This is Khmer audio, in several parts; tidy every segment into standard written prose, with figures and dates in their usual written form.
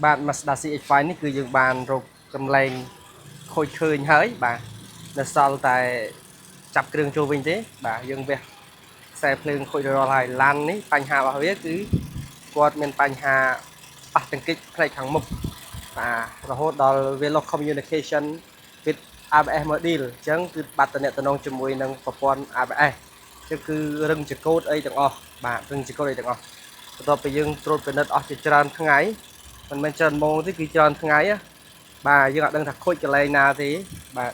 bạn Mazda CX-5 នេះគឺយើងបានរកកន្លែងខូចឃើញហើយបាទនៅសល់តែចាប់គ្រឿងចូលវិញទេបាទយើងវះខ្សែភ្លើងខូចរាល់ហើយឡាននេះបញ្ហារបស់វាគឺគាត់មានបញ្ហាប៉ះទង្គិចផ្នែកខាងមុខបាទរហូតដល់វា lost communication with ABS module អញ្ចឹងគឺបាត់តំណងជាមួយនឹងប្រព័ន្ធ ABS គឺរឹងចង្កូតអីទាំងអស់បាទរឹងចង្កូតអីទាំងអស់បន្ទាប់ពីយើងត្រួតពិនិត្យអស់ជាច្រើនថ្ងៃមិនមែនច្រើនម៉ោងទេគឺច្រើនថ្ងៃបាទយើងអត់ដឹងថាខូចកន្លែងណាទេបាទ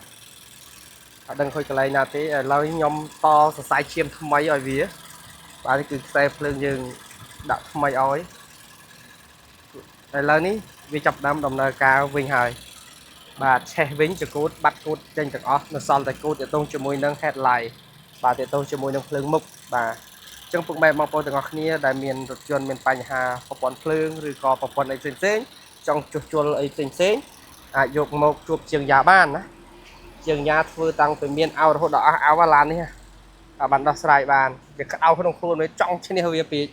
អត់ដឹងខូចកន្លែងណាទេឥឡូវខ្ញុំតសរសៃឈាមថ្មីឲ្យវាបាទនេះគឺខ្សែភ្លើងយើងដាក់ថ្មីឲ្យឥឡូវនេះវាចាប់ផ្ដើមដំណើរការវិញហើយបាទឆេះវិញចង្កូតបាត់កូតចេញទាំងអស់នៅសល់តែកូតទាក់ទងជាមួយនឹង headlight បាទទាក់ទងជាមួយនឹងភ្លើងមុខបាទអញ្ចឹងពុកម៉ែបងប្អូនទាំងអស់គ្នាដែលមានរថយន្តមានបញ្ហាប្រព័ន្ធភ្លើងឬក៏ប្រព័ន្ធអីផ្សេងៗចង់ជួសជុលអីផ្សេងៗអាចយកមកជួបជាងយ៉ាបានណាជាងយ៉ាធ្វើតាំងពីមានអោរហូតដល់អស់អោឡាននេះបានដោះស្រាយបានវាក្តៅក្នុងខ្លួនវាចង់ឈ្នះវាពេក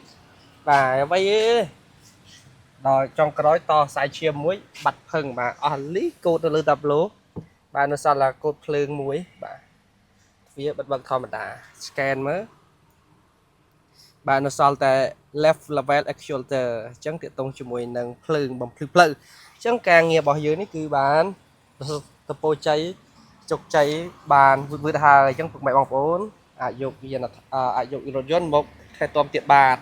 បាទអ្វីទេដល់ចុងក្រោយតខ្សែឈាមមួយបាត់ផឹងបាទអស់លីកូតទៅលើតាប្លូបាទនៅសល់តែកូតភ្លើងមួយបាទវាបិទបើកធម្មតា scan មើលបាទនៅសល់តែ left level actuator អញ្ចឹងទាក់ទងជាមួយនឹងភ្លើងបំភ្លឺផ្លូវអញ្ចឹងការងាររបស់យើងនេះគឺបានទៅពោជ័យជោគជ័យបានវឺតហើយអញ្ចឹងពុកម៉ែបងប្អូនអាចយកវាអាចយករថយន្តមកថែទាំទៀតបាទ